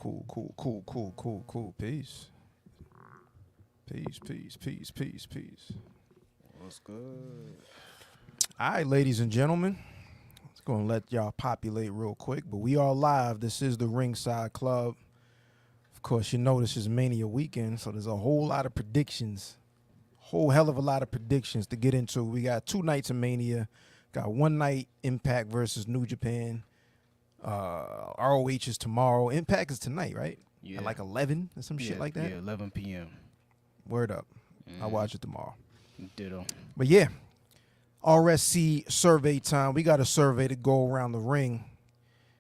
Cool. Peace. Peace. What's good? All right, ladies and gentlemen. It's going to let y'all populate real quick, but we are live. This is the Ringside Club. Of course, you know this is Mania weekend, so there's a whole lot of predictions. Whole hell of a lot of predictions to get into. We got 2 nights of Mania. Got 1 night Impact versus New Japan. ROH is tomorrow. Impact is tonight, right? Yeah. At like 11 or some shit like that? Yeah, 11 p.m. Word up. I'll watch it tomorrow. Ditto. But yeah, RSC survey time. We got a survey to go around the ring.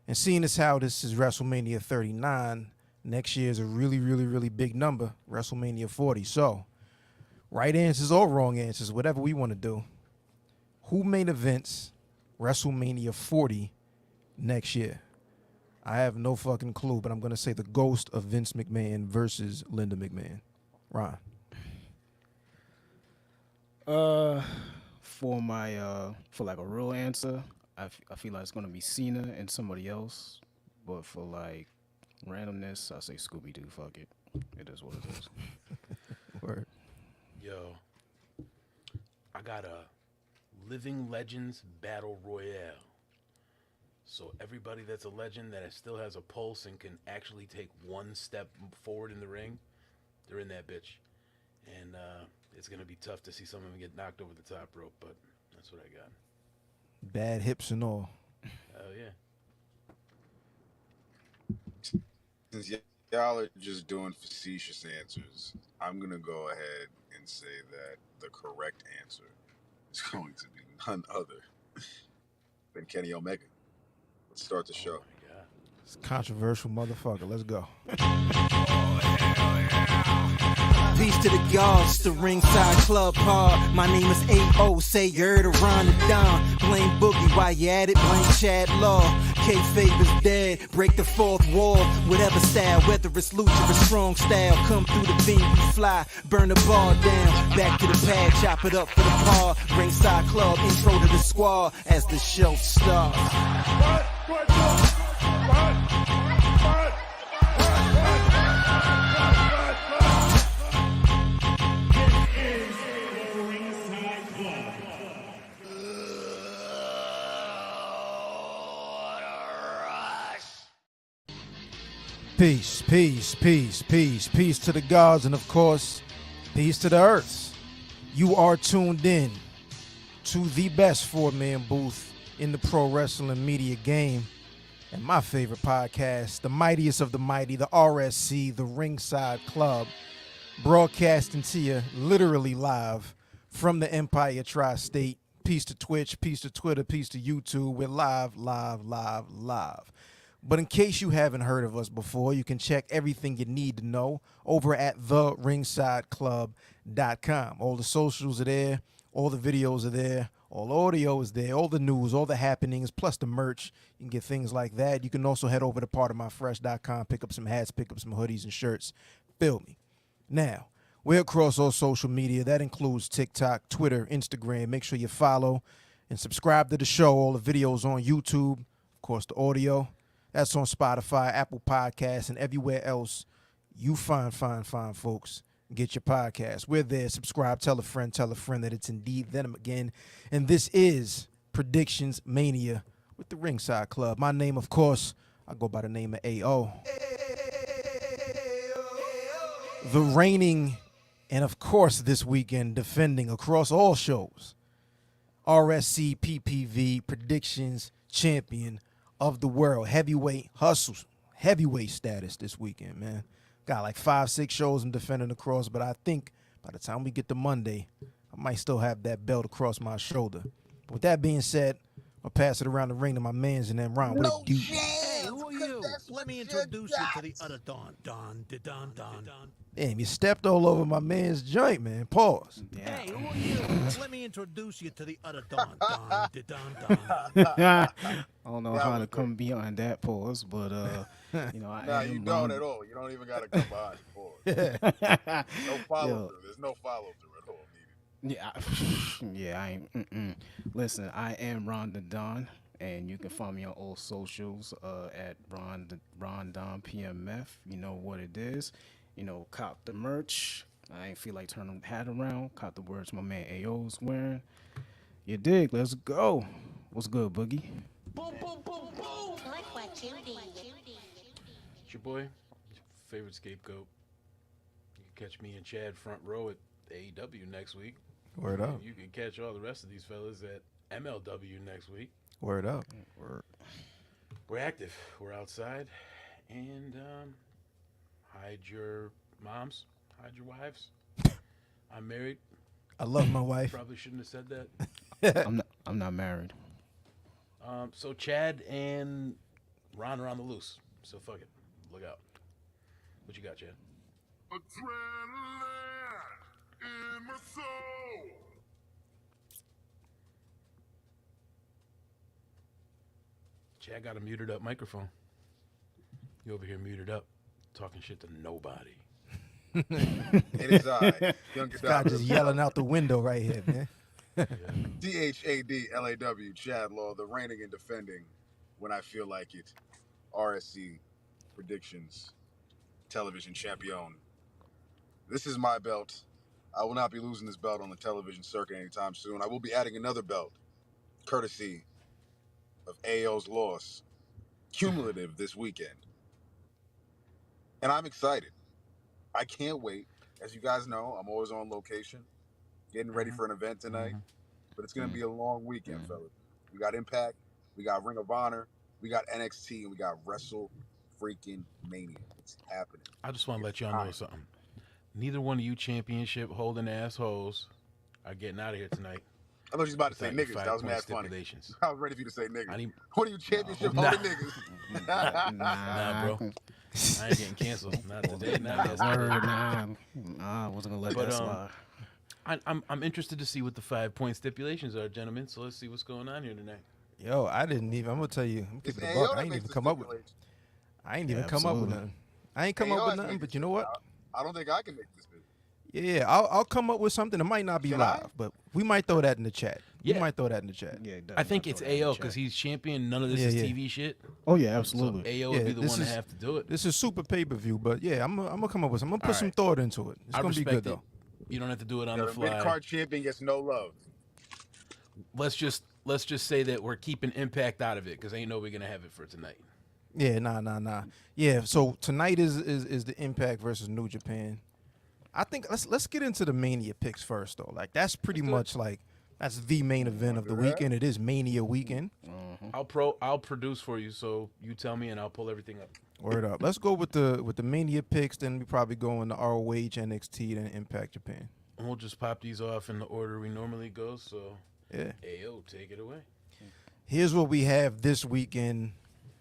And seeing as how this is WrestleMania 39, next year is a really big number, WrestleMania 40. So, right answers or wrong answers, whatever we want to do. Who main events WrestleMania 40 next year? I have no fucking clue, but I'm going to say the ghost of Vince McMahon versus Linda McMahon. Ron. For my for like a real answer, I feel like it's gonna be Cena and somebody else. But for like randomness, I say Scooby Doo. Fuck it, it is what it is. Word. Yo, I got a Living Legends Battle Royale. So everybody that's a legend that still has a pulse and can actually take one step forward in the ring, they're in that bitch. And it's going to be tough to see some of them get knocked over the top rope, but that's what I got. Bad hips and all. Oh, yeah. Since y'all are just doing facetious answers, I'm going to go ahead and say that the correct answer is going to be none other than Kenny Omega. Let's start the show. Oh, my God. It's a controversial motherfucker. Let's go. Peace to the gods, the Ringside Club Pod. My name is A.O. Say you heard around the dawn. Blame Boogie while you at it. Blame Chad Law. Kayfabe is dead. Break the fourth wall. Whatever style, whether it's lucha or strong style. Come through the venue, fly, burn the bar down. Back to the pad, chop it up for the par. Ringside Club, intro to the squad as the show starts. Peace to the gods, and of course, peace to the earths. You are tuned in to the best 4-man booth in the pro wrestling media game, and my favorite podcast, the mightiest of the mighty, the RSC, the Ringside Club, broadcasting to you literally live from the Empire Tri-State. Peace to Twitch, peace to Twitter, peace to YouTube. We're live. But in case you haven't heard of us before, you can check everything you need to know over at theringsideclub.com. All the socials are there. All the videos are there. All the audio is there. All the news, all the happenings, plus the merch. You can get things like that. You can also head over to partofmyfresh.com, pick up some hats, pick up some hoodies and shirts. Feel me. Now, we're across all social media. That includes TikTok, Twitter, Instagram. Make sure you follow and subscribe to the show. All the videos on YouTube. Of course, the audio. That's on Spotify, Apple Podcasts, and everywhere else you fine folks get your podcast. We're there. Subscribe, tell a friend that it's indeed them again. And this is Predictions Mania with the Ringside Club. My name, of course, I go by the name of A.O. The reigning, and of course this weekend, defending across all shows, RSC PPV Predictions Champion of the world, heavyweight hustle, heavyweight status this weekend, man. Got like 5-6 shows I'm defending across, but I think by the time we get to Monday, I might still have that belt across my shoulder. But with that being said, I'll pass it around the ring to my mans and then Ron. What it do? Hey, who are you? Let me introduce you to the other Don. Don. Damn, you stepped all over my man's joint, man. Pause. Hey, who are you? Let me introduce you to the other Don. Don. I don't know how to come beyond that pause, but you know, No, you don't at all. You don't even got to come behind the pause. No follow through. There's no follow through at all needed. Yeah, I ain't. Listen, I am Ron the Don. And you can find me on all socials at Ron Don PMF. You know what it is. You know, cop the merch. I ain't feel like turning the hat around. Cop the words my man AO's wearing. You dig? Let's go. What's good, Boogie? Boom, boom, boom, boom. Like what you did. It's your boy, favorite scapegoat. You can catch me and Chad front row at AEW next week. Word up. You can catch all the rest of these fellas at MLW next week. Word up. We're active. We're outside. And hide your moms. Hide your wives. I'm married. I love my wife. Probably shouldn't have said that. I'm not married. So Chad and Ron are on the loose. So fuck it. Look out. What you got, Chad? Adrenaline in my soul. Chad got a muted up microphone. You over here muted up, talking shit to nobody. It is I, youngest Guy out just yelling out the window right here, man. CHADLAW, Chad Law, the reigning and defending, when I feel like it, RSC predictions, television champion. This is my belt. I will not be losing this belt on the television circuit anytime soon. I will be adding another belt, courtesy of AO's loss, cumulative this weekend. And I'm excited. I can't wait. As you guys know, I'm always on location, getting ready for an event tonight. But it's going to be a long weekend, fellas. We got Impact, we got Ring of Honor, we got NXT, and we got Wrestle freaking Mania. It's happening. I just want to let y'all know something. Neither one of you championship holding assholes are getting out of here tonight. I thought you was about to say without niggas. your That was 5-point mad funny. stipulations. I was ready for you to say niggas. I need- What are you, championship Nah. holding niggas? Nah, bro. I ain't getting canceled. Not today. Not Word, yesterday. nah, I wasn't gonna let But, that slide. I'm interested to see what the 5-point stipulations are, gentlemen. So let's see what's going on here tonight. Yo, I didn't even. I'm gonna tell you. I'm It's keeping the AO buck. that I ain't makes even the come up with. stipulations. I ain't even Yeah, come up with absolutely. nothing. I ain't come AO up with has to nothing. make But the you know what? I don't think I can make this video. Yeah, I'll come up with something. It might not be Can I? live, but we might throw that in the chat. Yeah. We might throw that in the chat. Yeah, I think it's AO because he's champion. None of this is Yeah. TV shit. Oh yeah, So absolutely. AO Yeah, would be the this one is- to have to do it. This is super pay per view, but yeah, I'm gonna come up with some. I'm gonna put All some right. thought into it. It's I gonna be respect good it. though. You don't have to do it on The the fly. mid-card champion gets no love. Let's just say that we're keeping Impact out of it because ain't nobody gonna have it for tonight. Yeah, nah. Yeah, so tonight is the Impact versus New Japan. I think let's get into the Mania picks first though. Like that's pretty much like that's the main event of the weekend. It is Mania weekend. I'll produce for you, so you tell me and I'll pull everything up. Word up. Let's go with the Mania picks. Then we probably go into ROH, NXT, then Impact Japan. And we'll just pop these off in the order we normally go. So Yeah. AO, take it away. Here's what we have this weekend.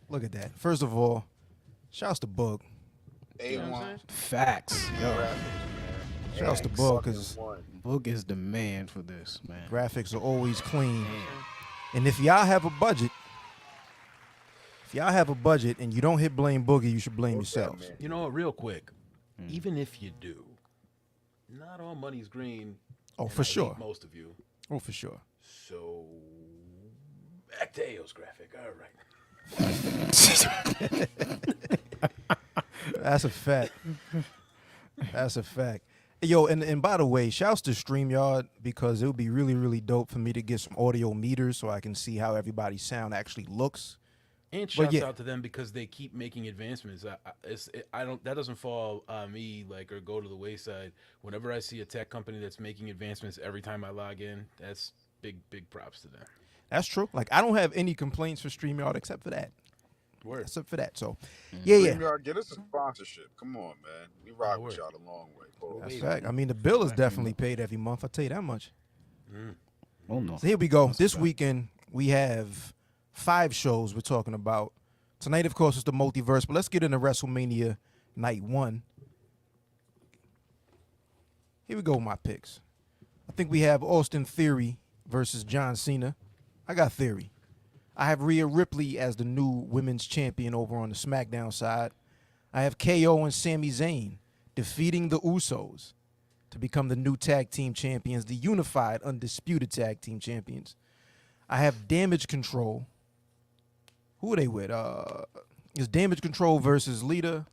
Look at that. First of all, shouts to Bug. You know what I'm A1. saying? Facts. Yo, Shouts to Bug because Book is the man for this, man. graphics are always clean. And if y'all have a budget, and you don't hit Blame Boogie, you should blame yourselves. You know what? Real quick, even if you do, not all money's green. Oh, and for I hate sure. most of you. Oh, for sure. So back to AO's graphic. All right. That's a fact. That's a fact. Yo, and by the way, shouts to StreamYard because it would be really, really dope for me to get some audio meters so I can see how everybody's sound actually looks. And shouts yeah. out to them because they keep making advancements. That doesn't fall on me or go to the wayside. Whenever I see a tech company that's making advancements every time I log in, that's big props to them. That's true. Like, I don't have any complaints for StreamYard except for that. Word. Except for that. So, yeah. StreamYard, get us a sponsorship. Come on, man. We rock with word. y'all the long way. Pause. That's fact. I mean, the bill is definitely paid every month. I'll tell you that much. Oh no. So here we go. This weekend, we have 5 shows we're talking about. Tonight, of course, is the multiverse, but let's get into WrestleMania Night 1. Here we go with my picks. I think we have Austin Theory versus John Cena. I got Theory. I have Rhea Ripley as the new women's champion over on the SmackDown side. I have KO and Sami Zayn defeating the Usos to become the new tag team champions, the unified, undisputed tag team champions. I have Damage Control Who are they with? It's Damage Control versus Lita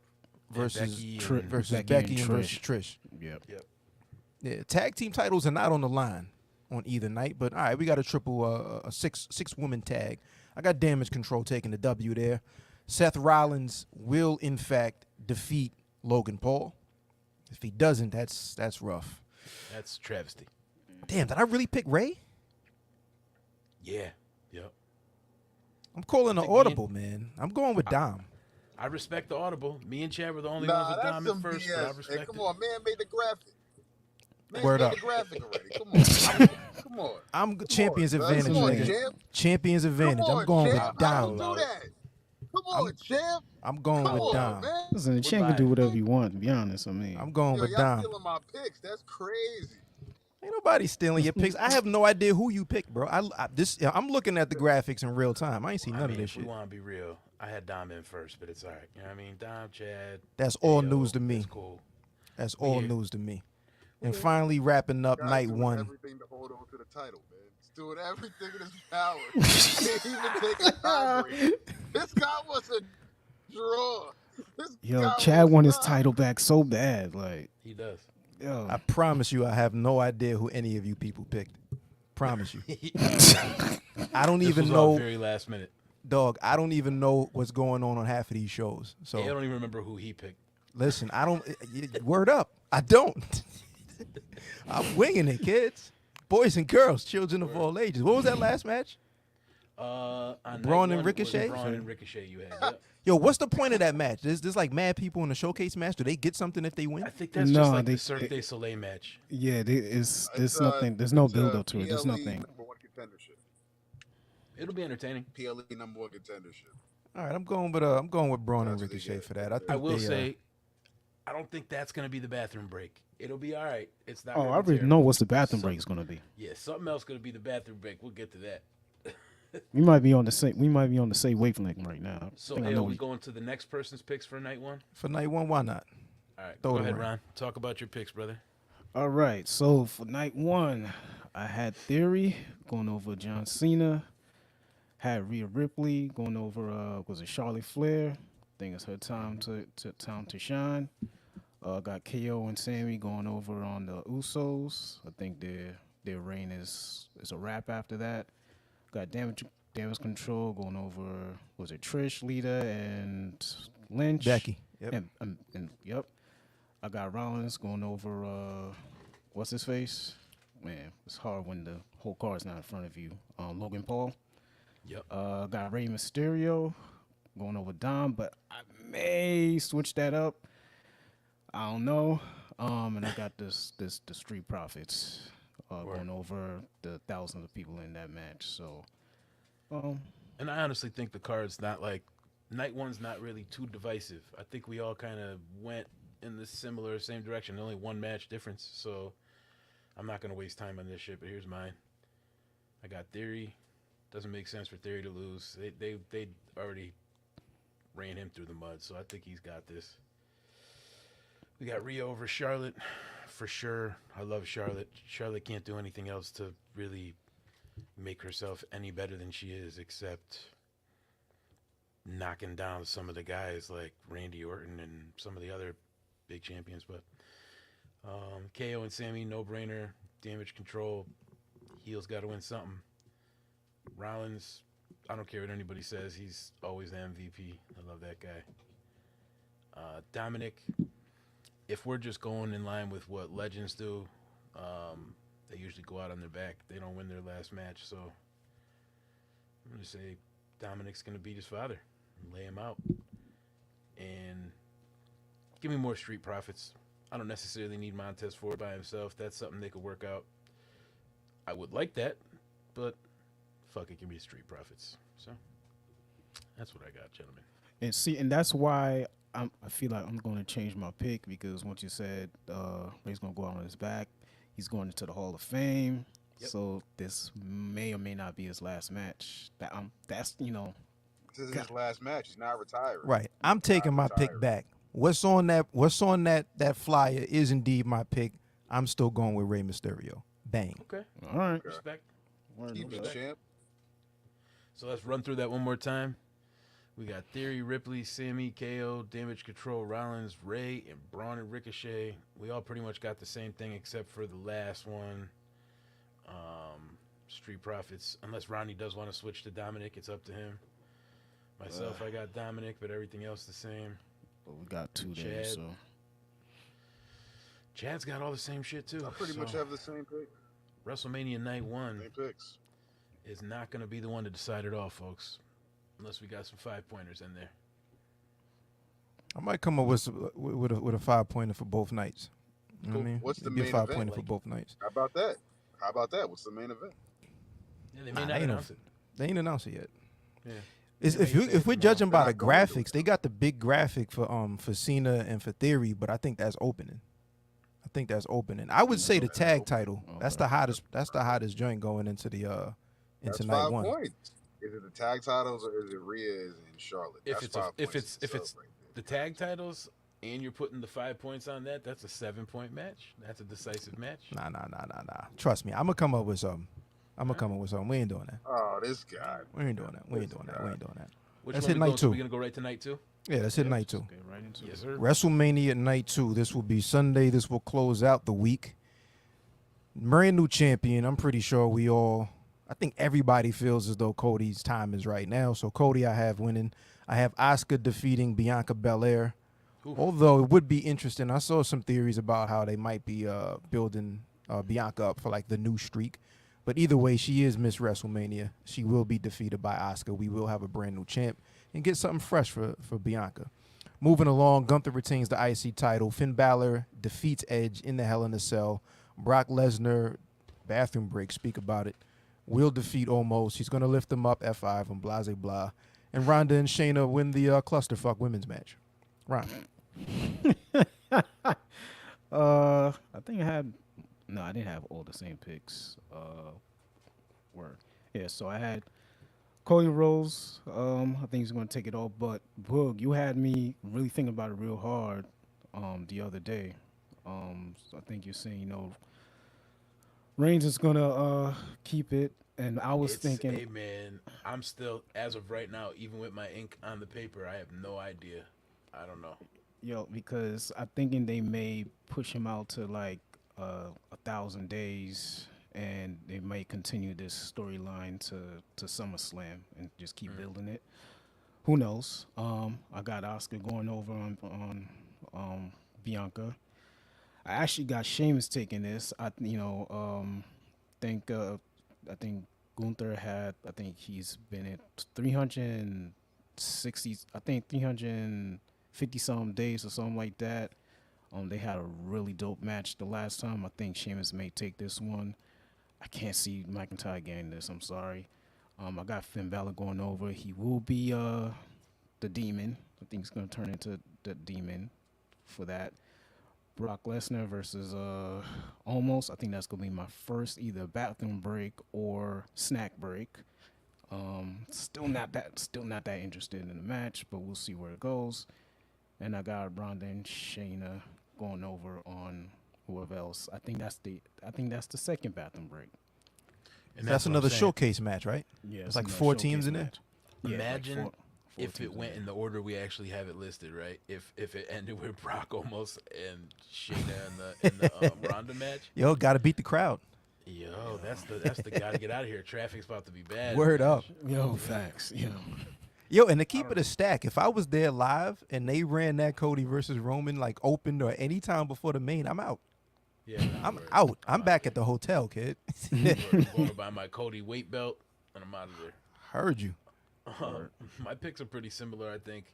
versus Becky and- Becky and versus Trish. Yep. Yeah, tag team titles are not on the line on either night, but all right, we got a triple, a six woman tag. I got Damage Control taking the W there. Seth Rollins will in fact defeat Logan Paul. If he doesn't, that's rough. That's travesty. Damn, did I really pick Ray? Yeah. Yep. I'm calling an think me audible, man. I'm going with Dom. I respect the audible. Me and Chad were the only Nah, ones with that's Dom some at first, BS. but I Hey, respect come it. on, man made the graphic. Man Word made up. the graphic already. Come on. Come on. I'm champions Come on, advantage, Come on, nigga. champ. Champions advantage. Come on, I'm going champ. with How Dom. you do that? Come on, champ. I'm going Come with on, Dom. man. Listen, the We're champ can do live. whatever you want. To be honest, I mean, I'm going Yo, with y'all Dom. stealing my picks. That's crazy. Ain't nobody stealing your picks. I have no idea who you picked, bro. I'm looking at the graphics in real time. I ain't seen I none mean, of this if we shit. want to be real, I had Dom in first, but it's all right. You know what I mean? Dom, Chad. That's all Ayo, news to me. That's cool. That's all here. news to me. And finally wrapping up Guy's night doing one. everything to hold on to the title, man. He's doing everything in his power. Can't even take a tie break. This guy was a draw. This yo, guy Chad was won his not. title back so bad. Like, He does. yo, I promise you, I have no idea who any of you people picked. Promise you. I don't This even was all know, very last minute. dog. I don't even know what's going on half of these shows. So I don't even remember who he picked. listen, I don't. Word up, I don't. I'm winging it, kids, boys and girls, children of all ages. What was that last match? On night Braun and one was Ricochet? Braun and Ricochet. You had. Yep. Yo, what's the point of that match? There's like mad people in the showcase match. Do they get something if they win? I think that's No, just like they- the Cirque du Soleil match. yeah, there's It's, nothing. There's no it's, build up to it. There's PLE nothing. Number one contendership. It'll be entertaining. PLE number one contendership. All right, I'm going with Braun and That's what they Ricochet get. for that. I think I will they, say, I don't think that's gonna be the bathroom break. It'll be all right. It's not. Oh, gonna I be already terrible. know what's the bathroom break is gonna be. Yeah, something else gonna be the bathroom break. We'll get to that. We might be on the same. We might be on the same wavelength right now. So, I think I hey, know are we we- going to the next person's picks for night one? for night one. Why not? All right, Throw go it ahead, around. Ron. Talk about your picks, brother. All right, so for night one, I had Theory going over John Cena. Had Rhea Ripley going over was it Charlotte Flair? I think it's her time to shine. Got KO and Sammy going over on the Usos. I think their reign is a wrap after that. Got Damage Control going over was it Trish, Lita, and Lynch. Becky. Yep. And yep. I got Rollins going over what's his face? Man, it's hard when the whole card's not in front of you. Logan Paul. Yep. Got Rey Mysterio going over Dom, but I may switch that up. I don't know. And I got the Street Profits going over the thousands of people in that match. So, And I honestly think the card's not like night one's not really too divisive. I think we all kind of went in the same direction. Only one match difference, so I'm not gonna waste time on this shit. But here's mine. I got Theory. Doesn't make sense for Theory to lose. They already ran him through the mud, so I think he's got this. We got Rhea over Charlotte for sure. I love Charlotte. Charlotte can't do anything else to really make herself any better than she is, except knocking down some of the guys like Randy Orton and some of the other big champions. But KO and Sammy, no brainer. Damage Control, heels got to win something. Rollins, I don't care what anybody says, he's always the MVP. I love that guy. Dominic, if we're just going in line with what legends do, they usually go out on their back. They don't win their last match, so I'm going to say Dominic's going to beat his father and lay him out. And give me more Street Profits. I don't necessarily need Montez Ford by himself. That's something they could work out. I would like that, but fuck it, give me Street Profits. So that's what I got, gentlemen. and that's why I feel like I'm going to change my pick because once you said Ray's going to go out on his back, he's going into the Hall of Fame. Yep. So this may or may not be his last match. That's This is his last match. He's not retiring. Right. I'm taking my pick back. What's on that flyer is indeed my pick. I'm still going with Rey Mysterio. Bang. Okay. all right. Respect. Word, Keep no it, doubt. champ. So let's run through that one more time. We got Theory, Ripley, Sammy, KO, Damage Control, Rollins, Ray, and Braun and Ricochet. We all pretty much got the same thing except for the last one. Street Profits. Unless Ronnie does want to switch to Dominic, it's up to him. Myself, I got Dominic, but everything else the same. But we got 2 there, Chad. so. Chad's got all the same shit too. I pretty much have the same pick. WrestleMania Night 1 Same picks. is not going to be the one to decide it all, folks. Unless we got some 5-pointers in there. I might come up with a 5-pointer for both nights. You know what I mean? What's the It'd be a main 5-pointer event? for both nights. How about that? How about that? What's the main event? Yeah, they Nah, may they not ain't announce it. They ain't announced it yet. Yeah. If we're judging by the They're not going to. graphics, they got the big graphic for Cena and for Theory, but I think that's opening. I would say the tag title. That's the hottest. That's the hottest joint going into the That's into night 5 one. points. Is it the tag titles or is it Rhea's and Charlotte? If That's it's 5 if points it's itself right the tag titles and you're putting the 5 points on that, that's a 7-point match. That's a decisive match. Nah. Trust me, I'm gonna come up with something. We ain't doing that. there. Oh, this guy. We ain't doing that. We ain't doing that. Which Let's one hit we night going to? 2. We gonna go right to night 2? Yeah, let's hit night 2. Okay, right into Yes, it. sir. WrestleMania night 2. This will be Sunday. This will close out the week. Brand new champion. I'm pretty sure I think everybody feels as though Cody's time is right now. So Cody, I have winning. I have Asuka defeating Bianca Belair. Oof. Although it would be interesting. I saw some theories about how they might be building Bianca up for like the new streak. But either way, she is Miss WrestleMania. She will be defeated by Asuka. We will have a brand new champ and get something fresh for Bianca. Moving along, Gunther retains the IC title. Finn Balor defeats Edge in the Hell in a Cell. Brock Lesnar, bathroom break, speak about it, will defeat Omos. He's going to lift them up, F5, and blah, blah, blah. And Ronda and Shayna win the clusterfuck women's match. Ron. I think I didn't have all the same picks. Yeah, so I had Cody Rhodes. I think he's going to take it all. But, Boog, you had me really thinking about it real hard the other day. So I think you're saying, Reigns is going to keep it. And I was thinking. Hey, man, I'm still, as of right now, even with my ink on the paper, I have no idea. I don't know. Because I'm thinking they may push him out to like 1,000 days, and they may continue this storyline to SummerSlam and just keep building it. Who knows? I got Oscar going over on Bianca. I actually got Sheamus taking this. I think Gunther had. I think he's been at 360. I think 350 some days or something like that. They had a really dope match the last time. I think Sheamus may take this one. I can't see McIntyre getting this. I'm sorry. I got Finn Balor going over. He will be the Demon. I think he's going to turn into the Demon for that. Brock Lesnar versus Omos. I think that's going to be my first either bathroom break or snack break. Still not that interested in the match, but we'll see where it goes. And I got Ronda and Shayna going over on whoever else. I think that's the second bathroom break. And That's what I'm another saying. showcase match, right? Yeah, It's like another 4 teams showcase in there? match. Yeah, like Imagine four if teams it went in the order we actually have it listed, right? If it ended with Brock almost and Shayna in the Ronda match. Yo, got to beat the crowd. Yo, that's the gotta get out of here. Traffic's about to be bad. Word up. Yo, facts. Yo, and to keep it a stack, if I was there live and they ran that Cody versus Roman like opened or any time before the main, I'm out. Yeah, I'm out. I'm back at the hotel, kid. I'm going to buy my Cody weight belt and I'm out of there. Heard you. My picks are pretty similar, I think.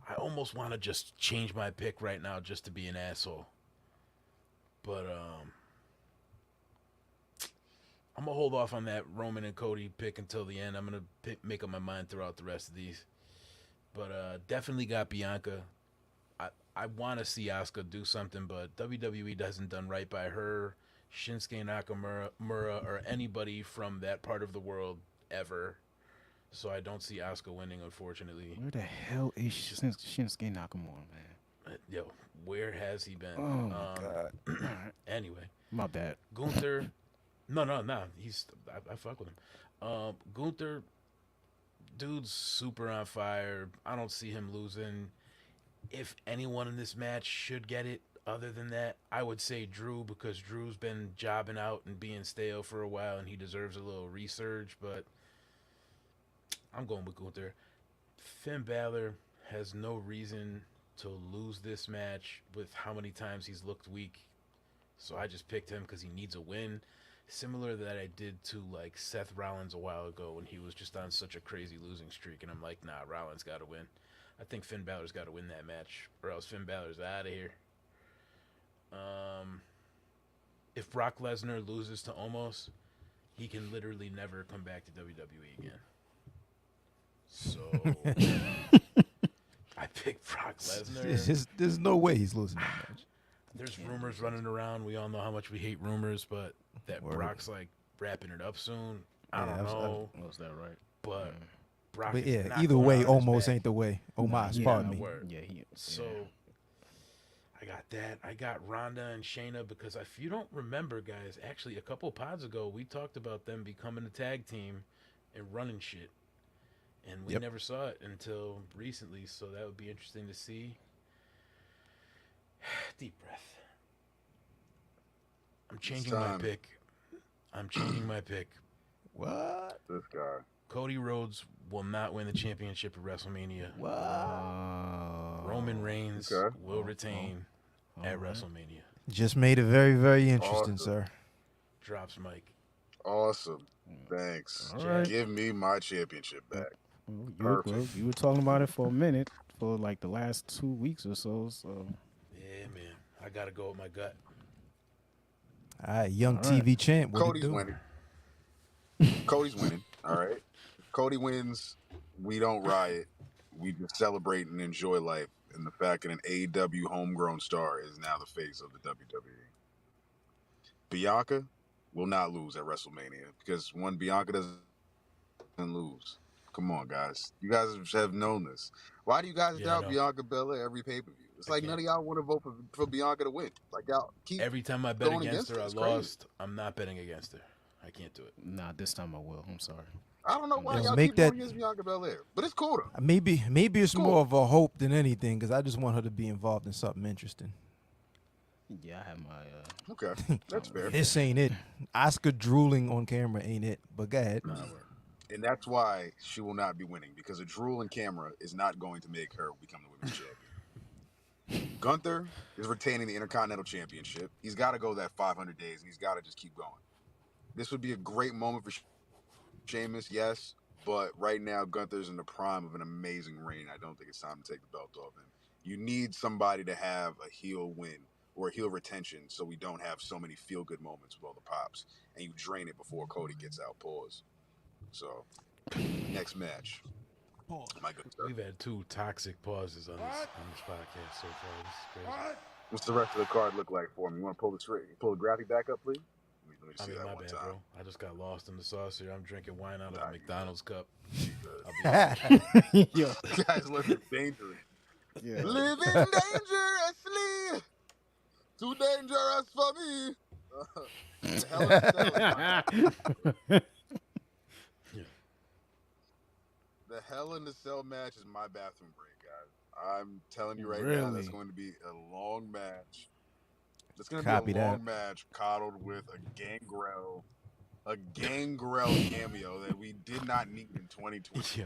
I almost want to just change my pick right now just to be an asshole. But I'm going to hold off on that Roman and Cody pick until the end. I'm going to make up my mind throughout the rest of these. But definitely got Bianca. I want to see Asuka do something, but WWE hasn't done right by her, Shinsuke Nakamura, or anybody from that part of the world ever. So I don't see Asuka winning, unfortunately. Where the hell is Shinsuke Nakamura, man? Yo, where has he been? Oh my God. Anyway, My bad. Gunther. No. I fuck with him. Gunther dude's super on fire. I don't see him losing. If anyone in this match should get it, other than that, I would say Drew, because Drew's been jobbing out and being stale for a while, and he deserves a little resurge. But I'm going with Gunther. Finn Balor has no reason to lose this match with how many times he's looked weak. So I just picked him because he needs a win. Similar that I did to like Seth Rollins a while ago when he was just on such a crazy losing streak, and I'm like, nah, Rollins got to win. I think Finn Balor's got to win that match, or else Finn Balor's out of here. If Brock Lesnar loses to Omos, he can literally never come back to WWE again. So I picked Brock Lesnar. There's no way he's losing that match. There's rumors running around. We all know how much we hate rumors, but that Word. Brock's like wrapping it up soon. I don't know. Was that right? But Brock But is yeah, not either going way, out of his almost bag. ain't the way. Omos, Yeah, pardon me. Word. Yeah, So I got that. I got Ronda and Shayna because if you don't remember, guys, actually a couple pods ago we talked about them becoming a tag team and running shit, and we Yep. never saw it until recently. So that would be interesting to see. Deep breath. I'm changing my time. pick. I'm changing my pick. What? This guy. Cody Rhodes will not win the championship at WrestleMania. What? Roman Reigns Okay. will retain at right. WrestleMania. Just made it very, very interesting, Awesome. sir. Drops mic. Awesome. Thanks. All right. Give me my championship back. You were talking about it for a minute, for like the last 2 weeks or so. So Yeah, man. I gotta go with my gut. All right, young All right. TV champ. What Cody's it do? winning. Cody's winning. All right. Cody wins. We don't riot. We just celebrate and enjoy life. And the fact that an AEW homegrown star is now the face of the WWE. Bianca will not lose at WrestleMania because when Bianca doesn't lose. Come on, guys. You guys have known this. Why do you guys Yeah, I doubt know. Bianca Belair every pay-per-view? It's I like can't. none of y'all want to vote for Bianca to win. Like y'all keep Every time I bet going against her, I It's crazy. lost. I'm not betting against her. I can't do it. nah, this time I will. I'm sorry. I don't know why Yo, y'all make keep going that- against Bianca Belair, but it's cool though. Maybe it's Cool. more of a hope than anything because I just want her to be involved in something interesting. Yeah, I have my. Okay, that's fair. This ain't it. Oscar drooling on camera ain't it. But go ahead. And that's why she will not be winning because a drooling camera is not going to make her become the women's champion. Gunther is retaining the Intercontinental Championship. He's got to go that 500 days, and he's got to just keep going. This would be a great moment for Sheamus, yes, but right now Gunther's in the prime of an amazing reign. I don't think it's time to take the belt off him. You need somebody to have a heel win or a heel retention so we don't have so many feel-good moments with all the pops, and you drain it before Cody gets out. Pause. So, next match. My good stuff. We've had 2 toxic pauses on this podcast so far. This is crazy. What's the rest of the card look like for me? You want to pull the graphic back up, please? Let me I see mean, that my one bad, time. bro. I just got lost in the sauce here. I'm drinking wine out of Nah, a you McDonald's cup. Yo, I'll be guys, living dangerous. Yeah. Living dangerously. Too dangerous for me. The Hell in a Cell is my- The Hell in the Cell match is my bathroom break, guys. I'm telling you right now, that's Really? going to be a long match. It's going to Copy be a that. long match coddled with a Gangrel cameo that we did not need in 2020. Yeah.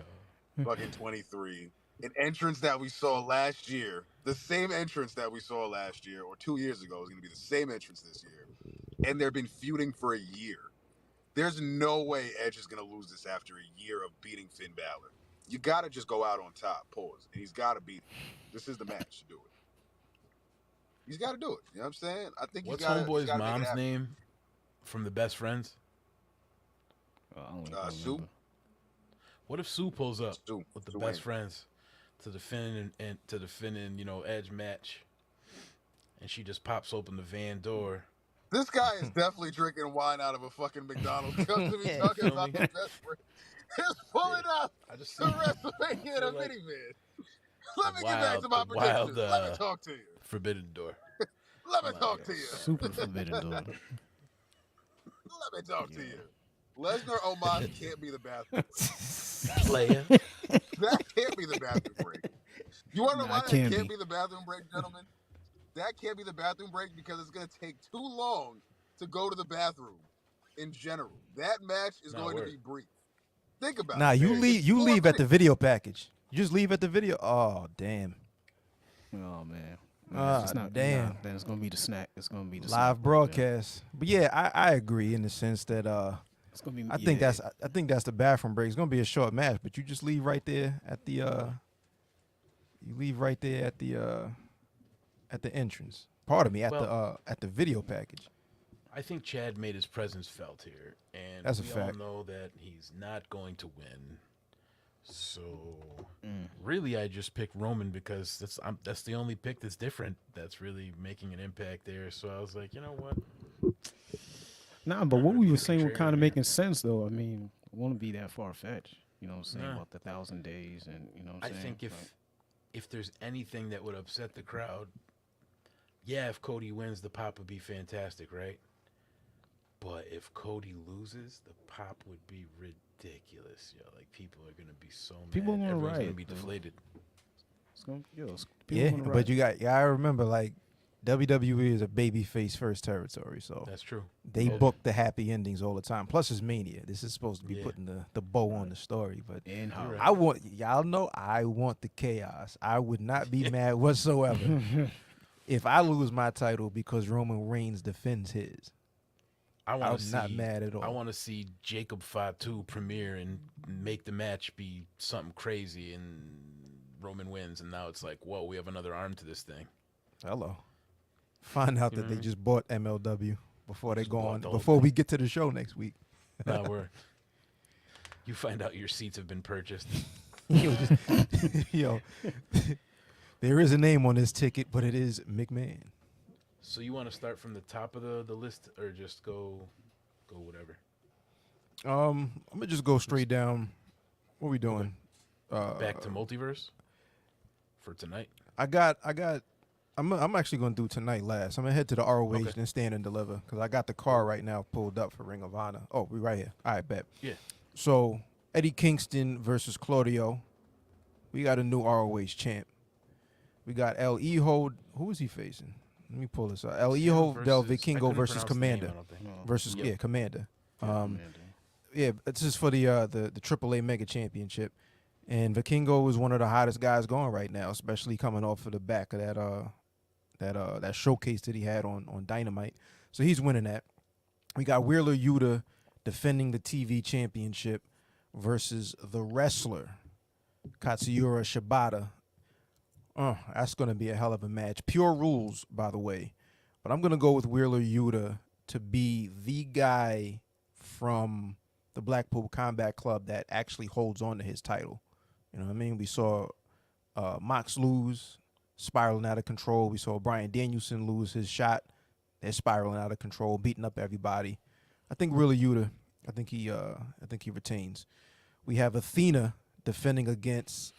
Fucking 23. An entrance that we saw last year, the same entrance that we saw last year or 2 years ago is going to be the same entrance this year. And they've been feuding for a year. There's no way Edge is going to lose this after a year of beating Finn Balor. You got to just go out on top, pause. And he's got to beat him. This is the match to do it. He's got to do it. You know what I'm saying? I think What's he's gotta Homeboy's make it mom's happen. name from the Best Friends? I don't Sue? remember. What if Sue pulls up Sue. with the Sue Best Wayne. Friends to the Finn and to the Finn and Edge match, and she just pops open the van door? This guy is definitely drinking wine out of a fucking McDonald's cup to be talking Feel about me? the best friend. He's pulling up I just to WrestleMania in a like minivan. Let me get back wild- to my the wild, predictions. Let me talk to you. Forbidden Door. Let me talk to you. Super forbidden door. Let me talk to you. Lesnar Omos can't be the bathroom break. Player. That can't be the bathroom break. You want to know Nah, why it that can't can't be. be the bathroom break, gentlemen? That can't be the bathroom break because it's going to take too long to go to the bathroom in general. That match is Nah, going to word. be brief. Think about Nah, it. you Very. leave. It's You 4 leave at the minutes. video package. You just leave at the video. Oh damn. Oh man. Ah, It's not, damn. Nah, then it's gonna be the snack. It's gonna be the Live snack broadcast. But yeah, I agree in the sense that It's gonna be. I think that's the bathroom break. It's gonna be a short match, but you just leave right there at the at the entrance. Pardon me, at the video package. I think Chad made his presence felt here, and That's a we fact. all know that he's not going to win. So really, I just picked Roman because that's the only pick that's different. That's really making an impact there. So I was like, you know what? Nah, but I'm what gonna we be were a saying was contrarian kind of here. making sense, though. I mean, it won't be that far fetched. You know what I'm saying Nah. about the 1,000 days, and you know what I I'm saying. think Like, if there's anything that would upset the crowd, yeah, if Cody wins, the pop would be fantastic, right? But if Cody loses, the pop would be ridiculous. Yo, like people are gonna be so mad. People are gonna Everyone's gonna riot, be though. deflated. it's gonna, people Yeah, gonna but riot. you gotta remember, like WWE is a babyface first territory, so That's true. they Oh, book the happy endings all the time. Plus, it's Mania. This is supposed to be Yeah. putting the bow on the story. But in Hollywood. I want y'all know I want the chaos. I would not be mad whatsoever if I lose my title because Roman Reigns defends his. I want I'm to see. not mad at all. I want to see Jacob Fatu premiere and make the match be something crazy, and Roman wins, and now it's like, whoa, we have another arm to this thing. Hello. Find out You that know what they I mean? just bought MLW before they Just go bought on. the whole Before thing. we get to the show next week. Nah, you find out your seats have been purchased. Yo, there is a name on this ticket, but it is McMahon. So you want to start from the top of the list, or just go whatever? I'm gonna just go straight down. What we doing? Back to multiverse for tonight. I'm actually gonna do tonight last. I'm gonna head to the ROH Okay. and stand and deliver because I got the car right now pulled up for Ring of Honor. Oh, we right here. All right, bet. Yeah. So Eddie Kingston versus Claudio. We got a new ROH champ. We got El Hijo. Who is he facing? Let me pull this up. El Hijo del Vikingo versus Commander. Versus Yep. yeah, Commander. Man, Yeah, this is for the AAA Mega Championship, and Vikingo is one of the hottest guys going right now, especially coming off of the back of that showcase that he had on Dynamite. So he's winning that. We got Wheeler Yuta defending the TV championship versus the wrestler Katsuyori Shibata. That's going to be a hell of a match. Pure rules, by the way. But I'm going to go with Wheeler Yuta to be the guy from the Blackpool Combat Club that actually holds on to his title. You know what I mean? We saw Mox lose, spiraling out of control. We saw Bryan Danielson lose his shot. They're spiraling out of control, beating up everybody. I think Wheeler Yuta, I think he retains. We have Athena defending against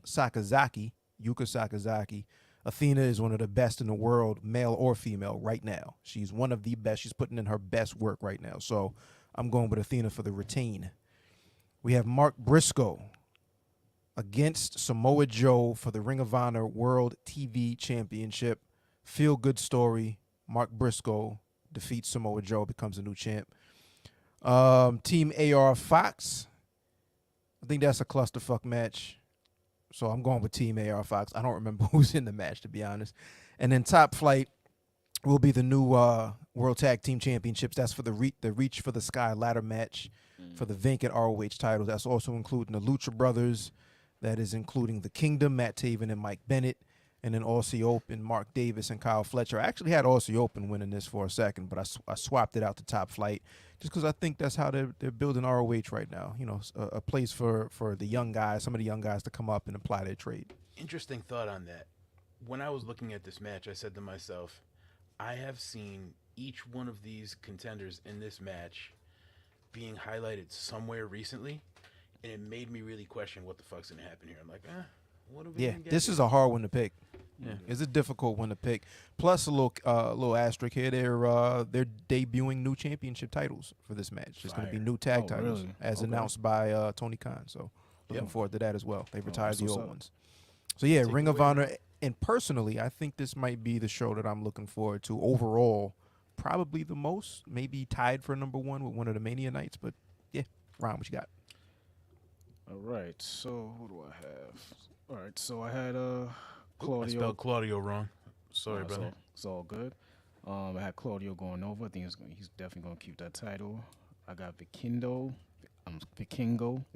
Sakazaki, Yuka Sakazaki. Athena is one of the best in the world, male or female, right now. She's one of the best. She's putting in her best work right now. So I'm going with Athena for the retain. We have Mark Briscoe against Samoa Joe for the Ring of Honor World TV Championship. Feel good story. Mark Briscoe defeats Samoa Joe, becomes a new champ. Team AR Fox. I think that's a clusterfuck match. So I'm going with Team AR Fox. I don't remember who's in the match, to be honest. And then Top Flight will be the new World Tag Team Championships. That's for the Reach for the Sky ladder match for the vacant ROH titles. That's also including the Lucha Brothers. That is including the Kingdom, Matt Taven and Mike Bennett. And then Aussie Open, Mark Davis and Kyle Fletcher. I actually had Aussie Open winning this for a second, but I swapped it out to Top Flight just because I think that's how they're building ROH right now. You know, a place for the young guys, some of the young guys to come up and apply their trade. Interesting thought on that. When I was looking at this match, I said to myself, I have seen each one of these contenders in this match being highlighted somewhere recently, and it made me really question what the fuck's gonna happen here. I'm like, What do we Yeah, even get this here? is a hard one to pick. Yeah. It's a difficult one to pick. Plus a little asterisk here. They're debuting new championship titles for this match. It's going to be Fire. new tag Oh, titles really? as Okay. announced by Tony Khan. So looking forward to that as well. They retired that's the what's old up. ones. So yeah, Take Ring it of away, Honor. Ron. And personally, I think this might be the show that I'm looking forward to overall. Probably the most, maybe tied for number one with one of the Mania nights. But yeah, Ron, what you got? All right. So who do I have? All right. So I had I Claudio. spelled Claudio wrong. Sorry, It's brother. all- It's all good. I had Claudio going over. I think he's definitely going to keep that title. I got Vikingo,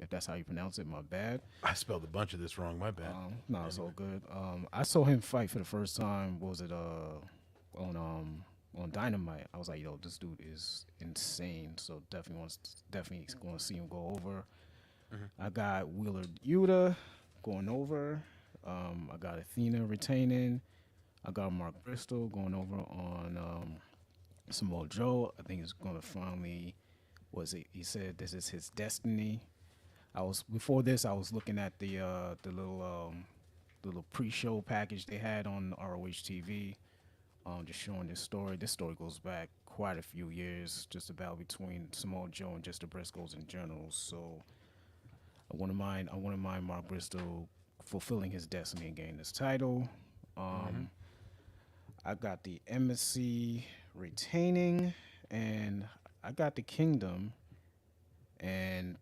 if that's how you pronounce it. My bad. I spelled a bunch of this wrong. My bad. No, it's all good. I saw him fight for the first time. What was it on Dynamite? I was like, yo, this dude is insane. So definitely going to see him go over. I got Wheeler Yuta going over. I got Athena retaining. I got Mark Bristol going over on Samoa Joe. I think he's going to finally. He said this is his destiny. Before this, I was looking at the little pre-show package they had on ROH TV, just showing this story. This story goes back quite a few years, just about between Samoa Joe and just the Briscoes in general. So I wouldn't mind Mark Bristol fulfilling his destiny and getting this title. I got the Embassy retaining, and I got the Kingdom. And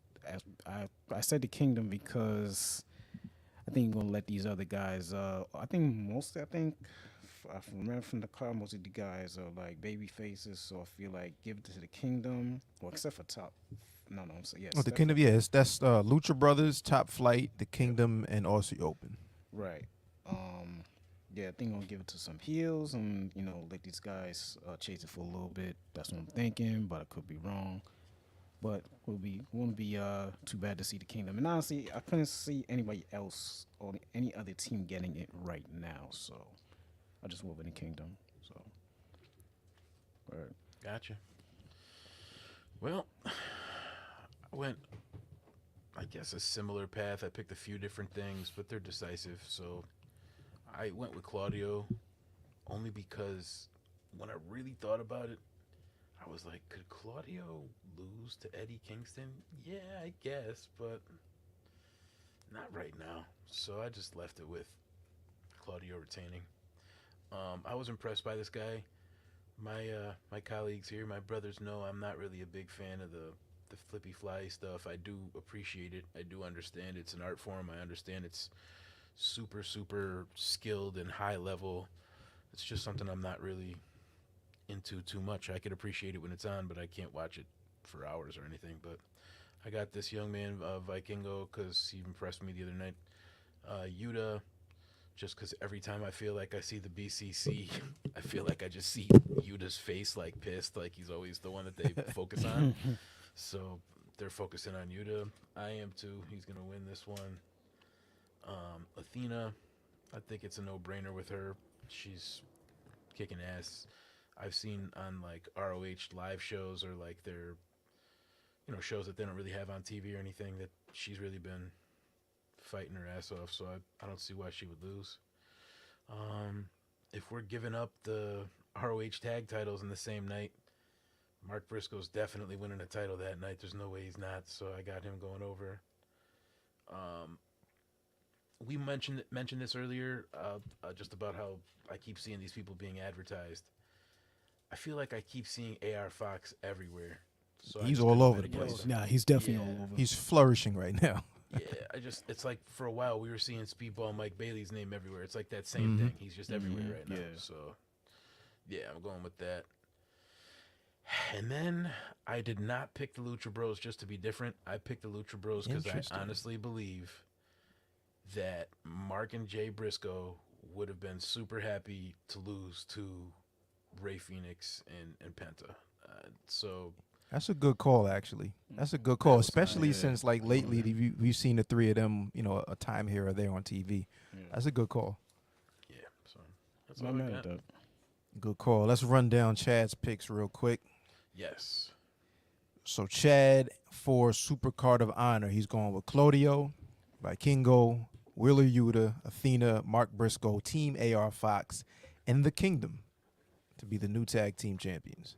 I said the Kingdom because I think I'm gonna let these other guys. I remember from the card, most of the guys are like baby faces, so I feel like give it to the Kingdom, well, except for Top. No, I'm saying yes. Oh, the Kingdom, yes, that's Lucha Brothers, Top Flight, the Kingdom, and Aussie Open. Right. Yeah, I think I'm gonna give it to some heels and let these guys chase it for a little bit. That's what I'm thinking, but I could be wrong. But won't be too bad to see the Kingdom. And honestly, I couldn't see anybody else or any other team getting it right now. So I just went with the Kingdom. So, right. Gotcha. Well, I went, I guess, a similar path. I picked a few different things, but they're decisive. So I went with Claudio only because when I really thought about it, I was like, could Claudio lose to Eddie Kingston? Yeah, I guess, but not right now. So I just left it with Claudio retaining. I was impressed by this guy. My colleagues here, my brothers know I'm not really a big fan of the flippy fly stuff. I do appreciate it. I do understand it's an art form. I understand it's super, super skilled and high level. It's just something I'm not really into too much. I could appreciate it when it's on, but I can't watch it for hours or anything. But I got this young man, Vikingo, because he impressed me the other night. Yuta, just because every time I feel like I see the BCC, I feel like I just see Yuta's face like pissed, like he's always the one that they focus on. So they're focusing on Yuta. I am too. He's going to win this one. Athena, I think it's a no-brainer with her. She's kicking ass. I've seen on like ROH live shows or like their, shows that they don't really have on TV or anything, that she's really been fighting her ass off. So I don't see why she would lose. If we're giving up the ROH tag titles in the same night, Mark Briscoe's definitely winning a title that night. There's no way he's not. So I got him going over. We mentioned this earlier, just about how I keep seeing these people being advertised. I feel like I keep seeing AR Fox everywhere. So He's all over the Yo, place. nah, he's definitely Yeah. all over. He's flourishing right now. Yeah, it's like for a while we were seeing Speedball Mike Bailey's name everywhere. It's like that same thing. He's just everywhere right now. Yeah. So, yeah, I'm going with that. And then I did not pick the Lucha Bros just to be different. I picked the Lucha Bros because I Interesting. honestly believe that Mark and Jay Briscoe would have been super happy to lose to Ray Phoenix and Penta. So That's a good call, actually. That's a good call, especially yeah. since like lately we've seen the three of them, a time here or there on TV. That's a good call. yeah, so that's I'm all not I mad at got. that. Good call. Let's run down Chad's picks real quick. Yes. So Chad for Super Card of Honor, he's going with Claudio, Vikingo, Wheeler Yuta, Athena, Mark Briscoe, Team AR Fox, and the Kingdom to be the new tag team champions.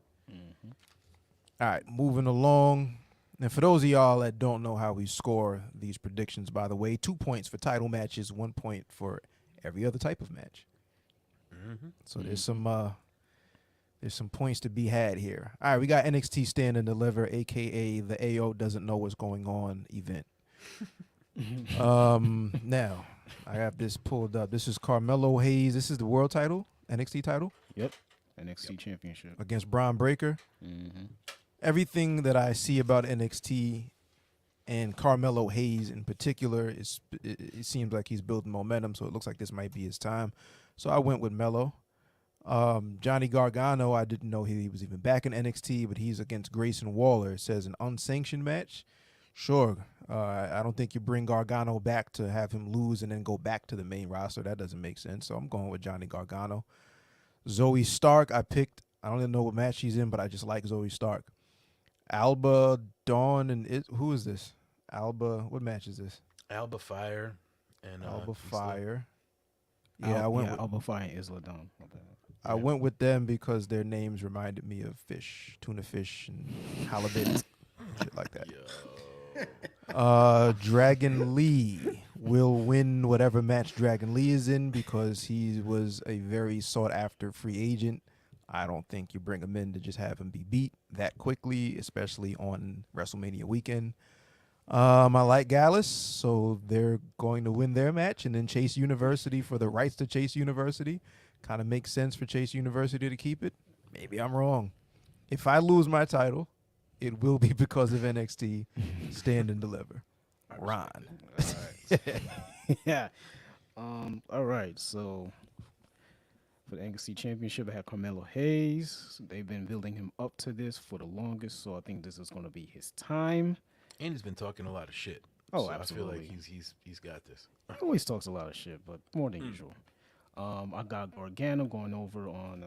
All right, moving along. And for those of y'all that don't know how we score these predictions, by the way, 2 points for title matches, 1 point for every other type of match. So there's some points to be had here. All right, we got NXT Stand and Deliver, aka the AO doesn't know what's going on event. Now I have this pulled up. This is Carmelo Hayes. This is the world title, NXT title. Yep. NXT Championship. Against Braun Breaker. Everything that I see about NXT and Carmelo Hayes in particular, it seems like he's building momentum, so it looks like this might be his time. So I went with Melo. Johnny Gargano, I didn't know he was even back in NXT, but he's against Grayson Waller. It says an unsanctioned match. Sure. I don't think you bring Gargano back to have him lose and then go back to the main roster. That doesn't make sense. So I'm going with Johnny Gargano. Zoe Stark, I picked. I don't even know what match she's in, but I just like Zoe Stark. Alba, Dawn, and who is this? Alba, what match is this? Alba Fire and Alba Isla. Fire. Yeah, I went with Alba Fire and Isla Dawn. I went with them because their names reminded me of fish, tuna fish, and halibut, shit like that. Dragon Lee will win whatever match Dragon Lee is in because he was a very sought-after free agent. I don't think you bring him in to just have him be beat that quickly, especially on WrestleMania weekend. I like Gallus, so they're going to win their match, and then Chase University for the rights to Chase University. Kind of makes sense for Chase University to keep it. Maybe I'm wrong. If I lose my title, it will be because of NXT Stand and Deliver. Ron. Yeah. All right. So for the NXT Championship, I have Carmelo Hayes. They've been building him up to this for the longest, so I think this is going to be his time. And he's been talking a lot of shit. Oh, so absolutely. I feel like he's got this. He always talks a lot of shit, but more than usual. I got Gargano going over on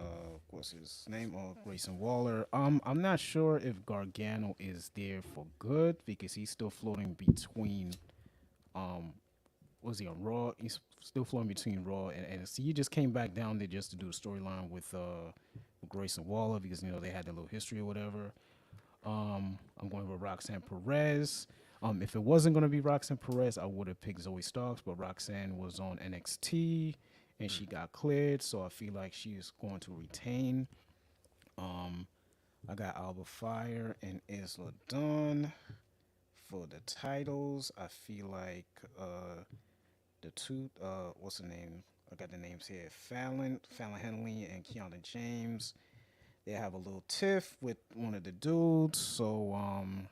what's his name? Grayson Waller. I'm not sure if Gargano is there for good because he's still floating between was he on Raw? He's still floating between Raw and NXT. He just came back down there just to do a storyline with Grayson Waller because they had their little history or whatever. I'm going with Roxanne Perez. If it wasn't going to be Roxanne Perez, I would have picked Zoe Starks, but Roxanne was on NXT and she got cleared, so I feel like she's going to retain. I got Alba Fire and Isla Dawn for the titles. I feel like the two, what's the name? I got the names here. Fallon Henley and Keanu James. They have a little tiff with one of the dudes, so I'm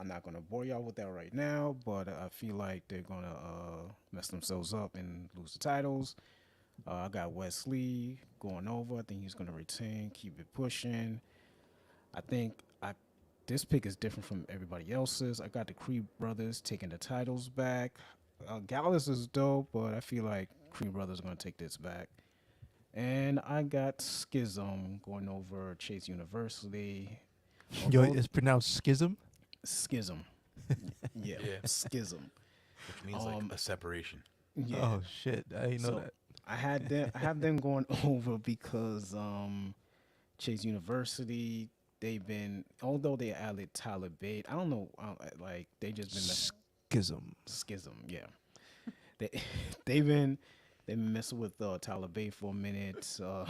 not going to bore y'all with that right now, but I feel like they're going to mess themselves up and lose the titles. I got Wesley going over. I think he's going to retain, keep it pushing. I think this pick is different from everybody else's. I got the Creed brothers taking the titles back. Gallus is dope, but I feel like Creed brothers are going to take this back. And I got Schism going over Chase University. Yo, it's pronounced Schism? Schism. Yeah, Schism. Which means like a separation. Yeah. Oh shit, I didn't know that. I have them going over because Chase University, they've been, although they added Tyler Bate, I don't know, like they just been Schism, yeah. They've been messing with Tyler Bate for a minute. Yeah.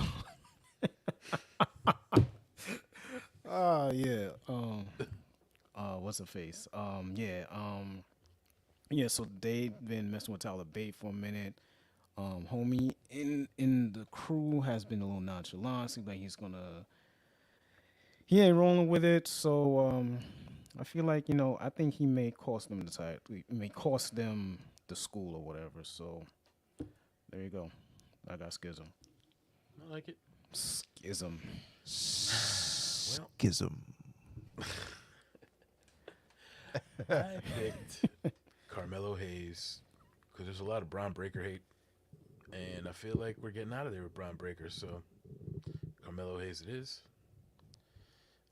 What's her face? Yeah. So they've been messing with Tyler Bate for a minute. Homie in the crew has been a little nonchalant. Seems like he ain't rolling with it. So I feel like I think he may cost them the title. He may cost them the school or whatever. So there you go. I got Schism. I like it. Schism. Schism. I picked Carmelo Hayes because there's a lot of Braun Breaker hate, and I feel like we're getting out of there with Braun Breaker. So Carmelo Hayes it is.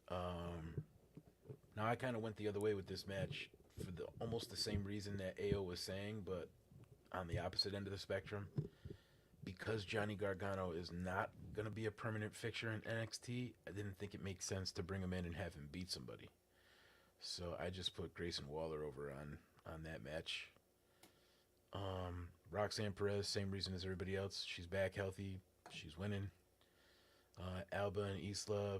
Now I kind of went the other way with this match for almost the same reason that AO was saying, but on the opposite end of the spectrum. Because Johnny Gargano is not going to be a permanent fixture in NXT, I didn't think it makes sense to bring him in and have him beat somebody. So I just put Grayson Waller over on that match. Roxanne Perez, same reason as everybody else. She's back healthy. She's winning. Alba and Isla,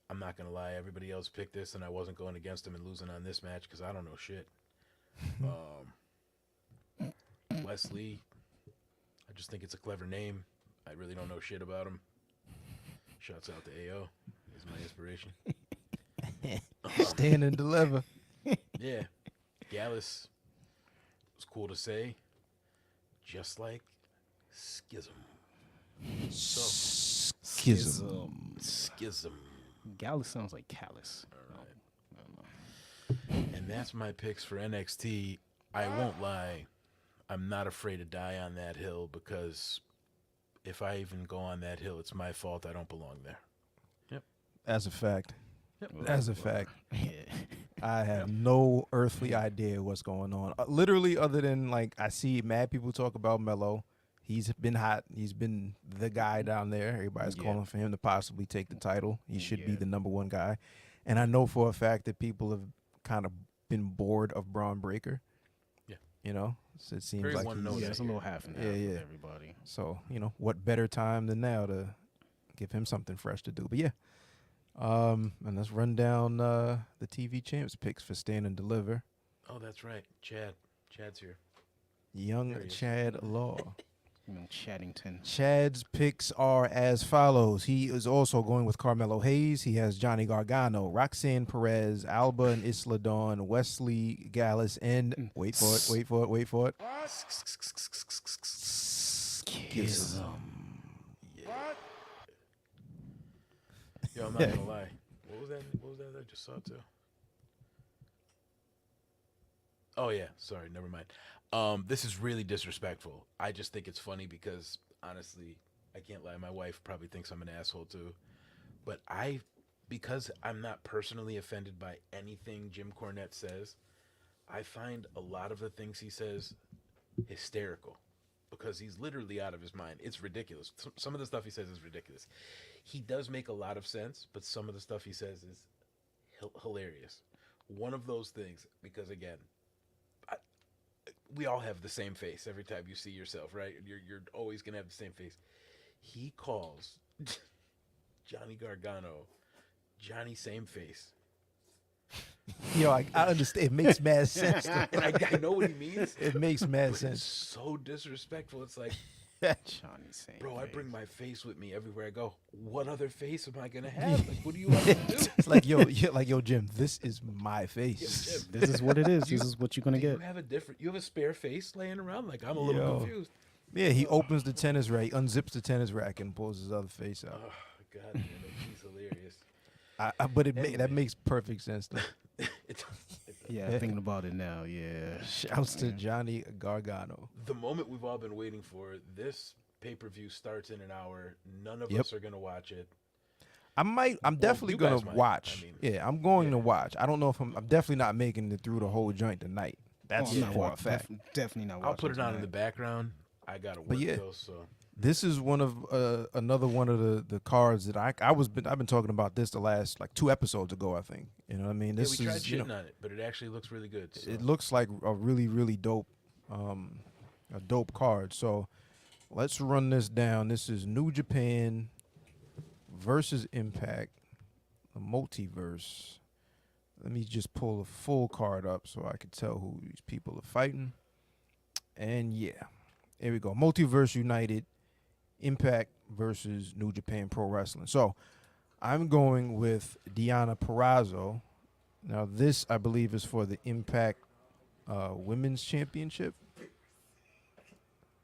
I'm not going to lie. Everybody else picked this, and I wasn't going against them and losing on this match because I don't know shit. Wesley, I just think it's a clever name. I really don't know shit about him. Shouts out to AO. He's my inspiration. Stand and deliver. Yeah. Gallus was cool to say. Just like Schism. So, Schism. Gallus sounds like callous. All right. And that's my picks for NXT. I won't lie. I'm not afraid to die on that hill because if I even go on that hill, it's my fault I don't belong there. Yep. As a fact. Yep. As a fact. Yeah. I have no earthly idea what's going on. Literally, other than like I see mad people talk about Melo. He's been hot. He's been the guy down there. Everybody's calling for him to possibly take the title. He should be the number one guy. And I know for a fact that people have kind of been bored of Braun Breaker. Yeah. You know, so it seems Very like one note. Yeah, it's a little half and half with yeah. everybody. So, you know, what better time than now to give him something fresh to do. But yeah. And let's run down the TV champs picks for Stand and Deliver. Oh, that's right. Chad's here. Young There he is. Chad Law. You know, Chaddington. Chad's picks are as follows. He is also going with Carmelo Hayes. He has Johnny Gargano, Roxanne Perez, Alba and Isla Dawn, Wesley Gallus, and wait for it. Schism. Yo, I'm not gonna lie. What was that? I just saw too. Oh yeah, sorry, never mind. This is really disrespectful. I just think it's funny because honestly, I can't lie. My wife probably thinks I'm an asshole too, but because I'm not personally offended by anything Jim Cornette says, I find a lot of the things he says hysterical because he's literally out of his mind. It's ridiculous. Some of the stuff he says is ridiculous. He does make a lot of sense, but some of the stuff he says is hilarious. One of those things, because again, we all have the same face every time you see yourself, right? You're always gonna have the same face. He calls Johnny Gargano Johnny Same Face. Yo, I understand. It makes mad sense. And I know what he means. It makes mad But sense. it's so disrespectful. It's like, Johnny Same bro, I face. bring my face with me everywhere I go. What other face am I gonna have? Like, what do you want me to do? It's like, yo, Jim, this is my face. Jim, This is what it is. This is what you're gonna do get. you have a spare face laying around? Like, I'm a little Yo. confused. Yeah, he opens the tennis rack, unzips the tennis rack, and pulls his other face out. Oh, God damn it. He's hilarious. But Anyway. that makes perfect sense, though. It does. Yeah, thinking about it now. Yeah. Shouts to Johnny Gargano. The moment we've all been waiting for. This pay-per-view starts in an hour. None of Yep. us are going to watch it. I'm definitely you gonna guys might. watch. I mean, yeah, I'm going to yeah. watch. I don't know if I'm definitely not making it through the whole joint tonight. That's I'm not for a watching- fact. Definitely not. I'll put it watching on in the tonight. background. I got to work But yeah. though, so. This is one of another one of the cards that I've been talking about this the last like 2 episodes ago, I think. You know what I mean? This we tried is, you shitting know, on it, but it actually looks really good. So. it looks like a really, really dope a dope card. So let's run this down. This is New Japan versus Impact, the multiverse. Let me just pull a full card up so I can tell who these people are fighting. And yeah, here we go. Multiverse United, Impact versus New Japan Pro Wrestling. So I'm going with Deonna Purrazzo. Now this, I believe, is for the Impact Women's Championship.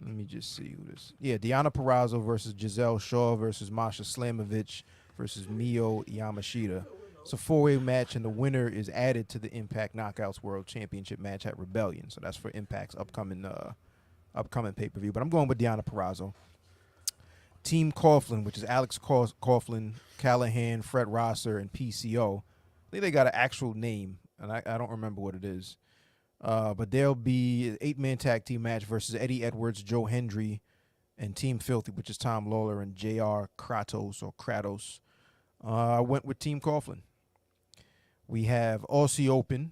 Let me just see who this. Yeah, Deonna Purrazzo versus Giselle Shaw versus Masha Slamovich versus Mio Yamashita. It's a 4-way match, and the winner is added to the Impact Knockouts World Championship match at Rebellion. So that's for Impact's upcoming pay-per-view. But I'm going with Deonna Purrazzo. Team Coughlin, which is Alex Coughlin, Callahan, Fred Rosser, and PCO. I think they got an actual name, and I don't remember what it is. But there'll be an 8-man tag team match versus Eddie Edwards, Joe Hendry, and Team Filthy, which is Tom Lawler and J.R. Kratos. I went with Team Coughlin. We have Aussie Open.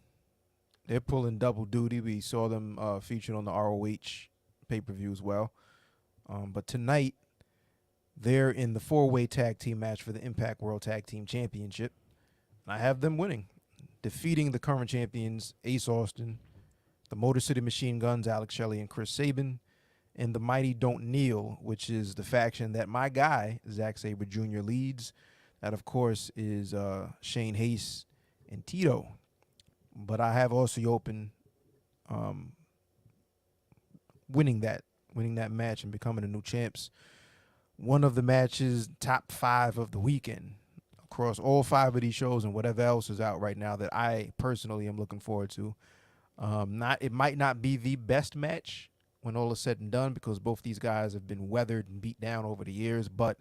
They're pulling double duty. We saw them featured on the ROH pay-per-view as well. But tonight, they're in the 4-way tag team match for the Impact World Tag Team Championship. I have them winning, defeating the current champions, Ace Austin, the Motor City Machine Guns, Alex Shelley and Chris Sabin, and the Mighty Don't Kneel, which is the faction that my guy, Zack Sabre Jr., leads. That, of course, is Shane Hayes and Tito. But I have Aussie Open winning that match and becoming the new champs. One of the matches, top 5 of the weekend across all 5 of these shows and whatever else is out right now that I personally am looking forward to. It might not be the best match when all is said and done because both these guys have been weathered and beat down over the years, but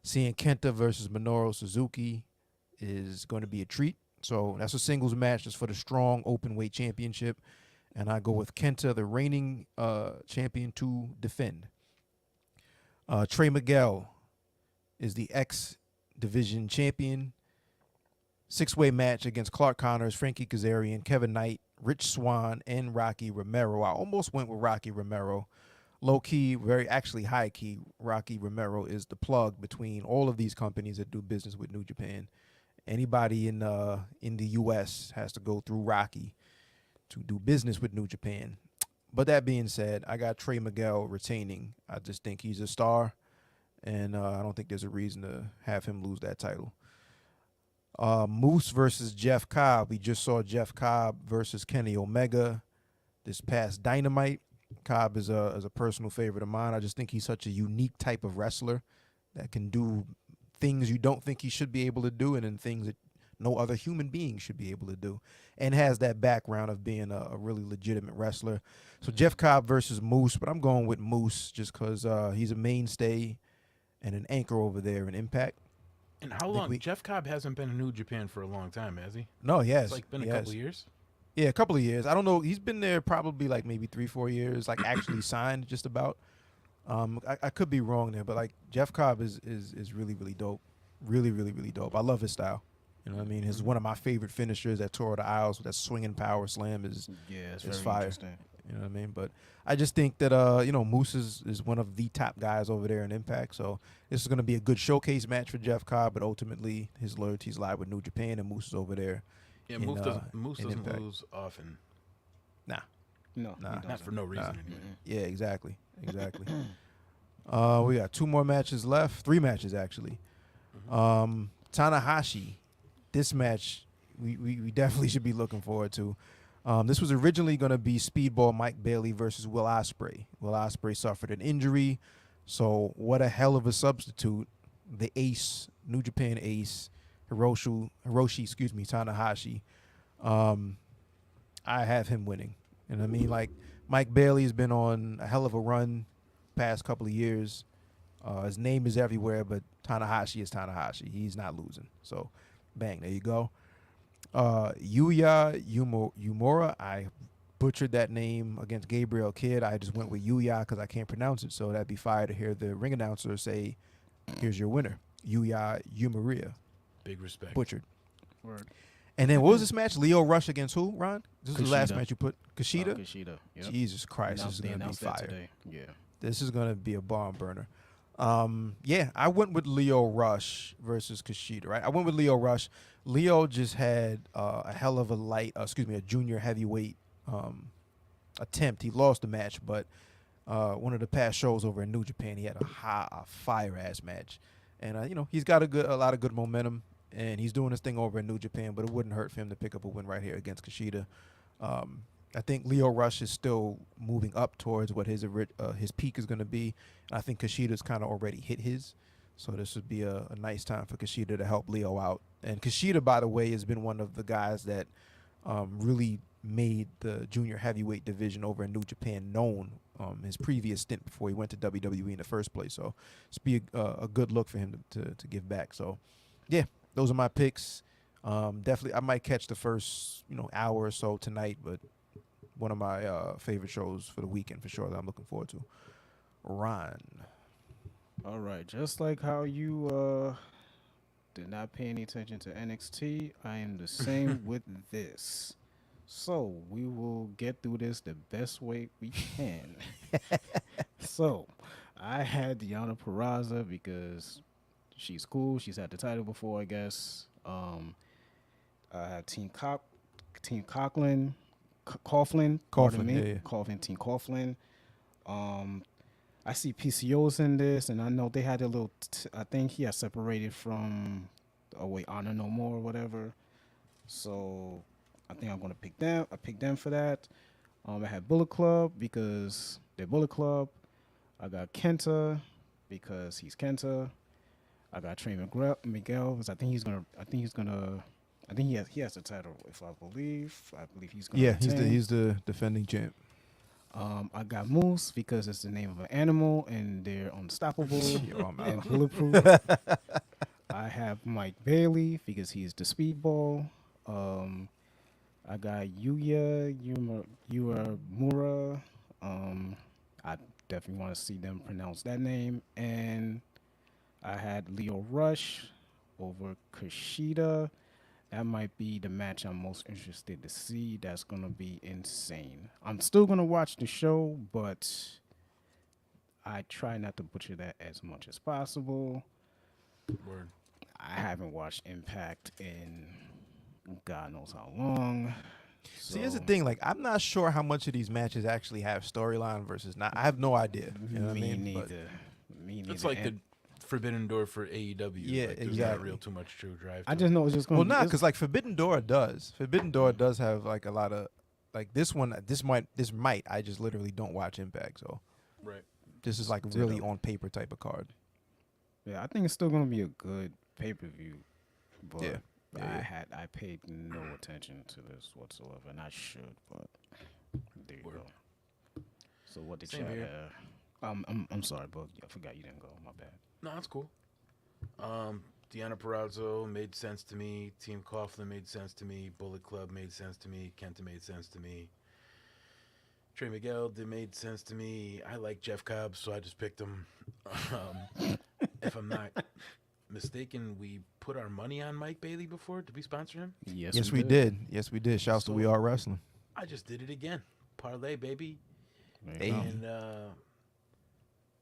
seeing Kenta versus Minoru Suzuki is going to be a treat. So that's a singles match. That's for the strong open weight championship. And I go with Kenta, the reigning champion, to defend. Trey Miguel is the X Division champion. 6-way match against Clark Connors, Frankie Kazarian, Kevin Knight, Rich Swann, and Rocky Romero. I almost went with Rocky Romero. Low-key, actually high-key, Rocky Romero is the plug between all of these companies that do business with New Japan. Anybody in the U.S. has to go through Rocky to do business with New Japan. But that being said, I got Trey Miguel retaining. I just think he's a star, and I don't think there's a reason to have him lose that title. Moose versus Jeff Cobb. We just saw Jeff Cobb versus Kenny Omega this past Dynamite. Cobb is a personal favorite of mine. I just think he's such a unique type of wrestler that can do things you don't think he should be able to do and then things that no other human being should be able to do, and has that background of being a really legitimate wrestler. So Jeff Cobb versus Moose, but I'm going with Moose just because he's a mainstay and an anchor over there in Impact. And how long? Jeff Cobb hasn't been in New Japan for a long time, has he? No, he has. It's like been a couple of years? Yeah, a couple of years. I don't know. He's been there probably like maybe 3-4 years, like actually signed just about. I could be wrong there, but like Jeff Cobb is really, really dope. Really, really, really dope. I love his style. You know what I mean? It's one of my favorite finishers at Tour of the Isles. That swinging power slam is very fire. interesting. You know what I mean? But I just think that Moose is one of the top guys over there in Impact. So this is going to be a good showcase match for Jeff Cobb. But ultimately, his loyalties lie with New Japan, and Moose is over there. Yeah, in, Moose doesn't Impact. lose often. Nah, No, Not for no reason. Anyway. yeah, exactly. We got 2 more matches left. 3 matches actually. Tanahashi. This match we definitely should be looking forward to. This was originally going to be Speedball Mike Bailey versus Will Ospreay. Will Ospreay suffered an injury, so what a hell of a substitute. The ace, New Japan ace, Hiroshi, Tanahashi. I have him winning. And I mean, like, Mike Bailey's been on a hell of a run past couple of years. His name is everywhere, but Tanahashi is Tanahashi. He's not losing. So, bang, there you go. Yuya Uemura, I butchered that name against Gabriel Kidd. I just went with Yuya because I can't pronounce it, so that'd be fire to hear the ring announcer say, here's your winner, Yuya Uemura. Big respect. Butchered. Word. And then what was this match? Leo Rush against who, Ron? This is the last Kushida. match you put. Kushida? Kushida. Yep. Jesus Christ, this is They going to be announced that fire. today. Yeah. This is going to be a barn burner. Yeah, I went with Leo Rush versus Kushida, right? I went with Leo Rush. Leo just had a hell of a junior heavyweight attempt. He lost the match, but one of the past shows over in New Japan, he had a fire-ass match. And, he's got a lot of good momentum, and he's doing his thing over in New Japan, but it wouldn't hurt for him to pick up a win right here against Kushida. I think Leo Rush is still moving up towards what his peak is going to be. I think Kushida's kind of already hit his. So this would be a nice time for Kushida to help Leo out. And Kushida, by the way, has been one of the guys that really made the junior heavyweight division over in New Japan known his previous stint before he went to WWE in the first place. So it's be a good look for him to give back. So, yeah, those are my picks. Definitely, I might catch the first hour or so tonight, but one of my favorite shows for the weekend for sure that I'm looking forward to. Ron. All right, just like how you did not pay any attention to NXT, I am the same with this. So we will get through this the best way we can. So I had Deonna Purrazzo because she's cool. She's had the title before, I guess. I have Team Coughlin. Coughlin, pardon me. Yeah. Coughlin, Team Coughlin. I see PCOs in this, and I know they had a little. I think he has separated from, Honor No More or whatever. So I think I'm gonna pick them. I picked them for that. I had Bullet Club because they're Bullet Club. I got Kenta because he's Kenta. I got Trey Miguel because I think he has the title. I believe he's gonna. Yeah, retain. he's the defending champ. I got Moose because it's the name of an animal and they're unstoppable Yo, I'm and out. bulletproof. I have Mike Bailey because he's the speedball. I got Yuya Uemura. I definitely want to see them pronounce that name. And I had Leo Rush over Kushida. That might be the match I'm most interested to see. That's going to be insane. I'm still going to watch the show, but I try not to butcher that as much as possible. Word. I haven't watched Impact in God knows how long. See, here's the So, thing. Like, I'm not sure how much of these matches actually have storyline versus not. I have no idea. You know what I me mean? But neither. Me neither. It's like the And Forbidden Door for AEW. Yeah, like, there's exactly. not real too much true drive. I to just it. know it's just going well, to not be. because like Forbidden Door does. Forbidden Door does have like a lot of like this one. This might. I just literally don't watch Impact, so Right. this is like really on paper type of card. Yeah, I think it's still going to be a good pay-per-view. But Yeah. I paid no attention to this whatsoever, and I should, but there you Word. go. So what did Same y'all here. have? I'm sorry, Bug. I forgot you didn't go. My bad. No, that's cool. Deonna Purrazzo made sense to me. Team Coughlin made sense to me. Bullet Club made sense to me. Kenta made sense to me. Trey Miguel made sense to me. I like Jeff Cobb, so I just picked him. If I'm not mistaken, we put our money on Mike Bailey before. Did we sponsor him? Yes, we did. Yes, we did. Shouts to We Are Wrestling. I just did it again. Parlay, baby. There you go. And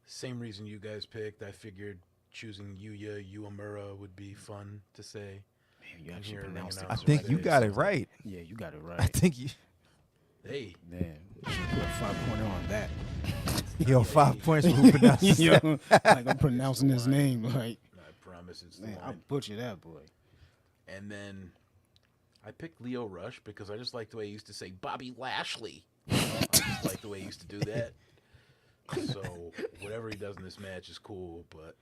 same reason you guys picked. I figured choosing Yuya Uemura would be fun to say. Man, you I'm actually here pronounced it. I So think I you did got it something. right. Yeah, you got it I right. think you. Hey, Man, you should put a 5-pointer on that. Yo, 5 points for who pronounces Yo, that. like I'm pronouncing his name. Like, I promise it's the man, I line. butcher that boy. And then I picked Leo Rush because I just like the way he used to say Bobby Lashley. I just like the way he used to do that. So whatever he does in this match is cool, but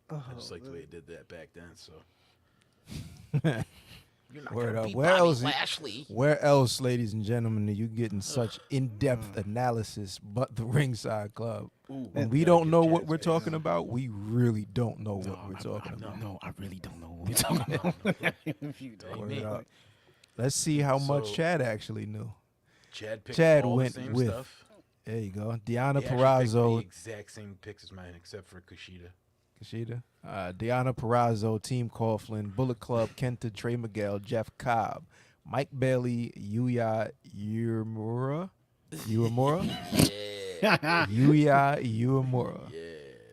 I just like the way he did that back then. So you're not Word gonna up. beat Where Bobby else? Lashley. Where else, ladies and gentlemen, are you getting such in-depth analysis but the Ringside Club? Ooh, When we we gotta don't get know what Chad's we're picks. talking about, we really don't know what we're talking I, about. No, I really don't know what we're talking about. If you don't Ain't me. Word up. Let's see how much So- Chad actually knew. Chad picked Chad all went the same with stuff. There you go. Deonna He actually picked the Purrazzo. exact same picks as mine, except for Kushida. Kushida. Deonna Purrazzo, Team Coughlin, Bullet Club, Kenta, Trey Miguel, Jeff Cobb, Mike Bailey, Yuya Uemura. Yuya Uemura. Yeah,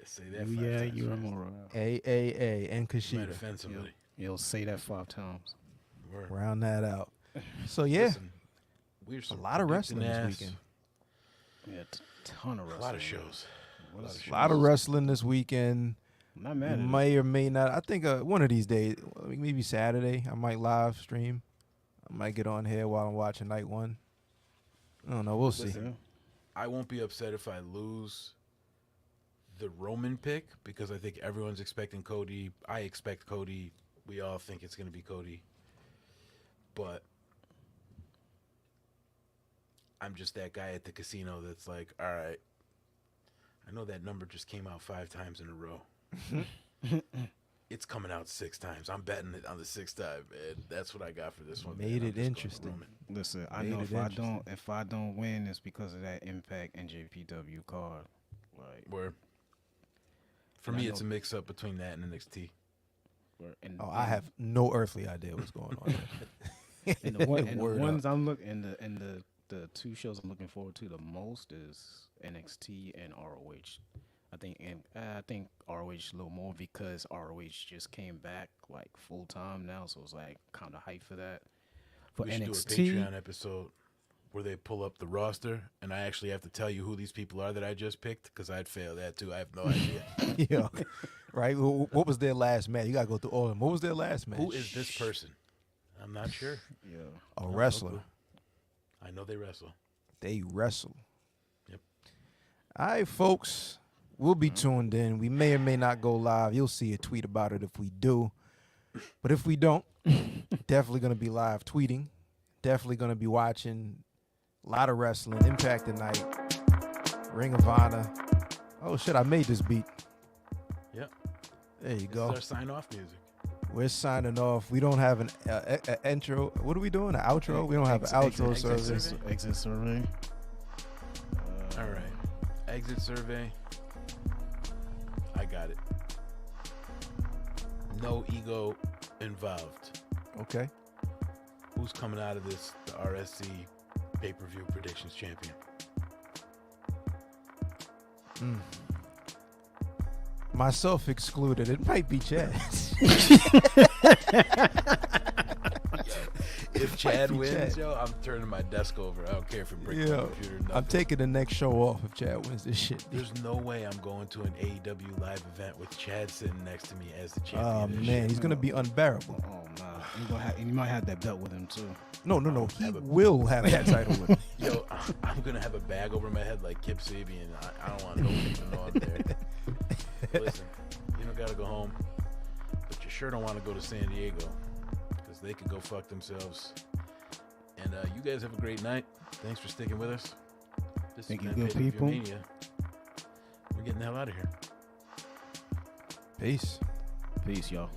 say that. Yeah, 5 times you're fast. more. AAA and Might Kushida. offend somebody. You'll say that 5 times. Word. Round that out. So yeah, Listen, we're a some lot of predicting wrestling this ass- weekend. Yeah, ton of A wrestling. lot of shows. A lot of wrestling this weekend. I'm not You mad at it. may or may not. I think one of these days, maybe Saturday, I might live stream. I might get on here while I'm watching night one. I don't know. We'll see. Listen, I won't be upset if I lose the Roman pick because I think everyone's expecting Cody. I expect Cody. We all think it's going to be Cody. But I'm just that guy at the casino that's like, all right, I know that number just came out 5 times in a row. It's coming out 6 times. I'm betting it on the 6th time, and that's what I got for this one. Made man. it interesting. Listen, I Made know it interesting. if I don't win, it's because of that Impact and JPW card. Like, Where for And I me, it's a know- mix up between that and NXT. and, Oh, I have no earthly idea what's going on. And the, one, and the Word ones up. I'm looking and the 2 shows I'm looking forward to the most is NXT and ROH. I think ROH a little more because ROH just came back like full time now, so it's like kind of hype for that. For We should do a NXT, Patreon episode where they pull up the roster, and I actually have to tell you who these people are that I just picked because I'd fail that too. I have no idea. Yeah, right. What was their last match? You gotta go through all of them. What was their last match? Who is this person? I'm not sure. yeah, A wrestler. clue. I know they wrestle. They wrestle. Yep. All right, folks. We'll be tuned in. We may or may not go live. You'll see a tweet about it if we do. But if we don't, definitely going to be live tweeting. Definitely going to be watching a lot of wrestling. Impact tonight. Ring of Honor. Oh, shit. I made this beat. Yep. There you This go. is our sign-off music. We're signing off. We don't have an intro. What are we doing? An outro? We don't have an outro exit service. survey. exit survey. All right. Exit survey. I got it. No ego involved. Okay. Who's coming out of this? The RSC pay-per-view predictions champion. Myself excluded. It might be Chad. If Chad be wins, Chad. yo, I'm turning my desk over. I don't care if it breaks my Yeah. computer. Nothing. I'm taking the next show off if Chad wins this shit. There's no way I'm going to an AEW live event with Chad sitting next to me as the champion. Oh of this man, shit. he's gonna be unbearable. Oh nah, you might have that belt with him too. No. He have a- will have that title with him. Yo, I'm gonna have a bag over my head like Kip Sabian. I don't want nobody to know I'm there. Listen, you don't gotta go home, but you sure don't want to go to San Diego because they could go fuck themselves. And you guys have a great night. Thanks for sticking with us. This Thank has you, been good Pay-Per-View people. Mania. We're getting the hell out of here. Peace. Peace, y'all.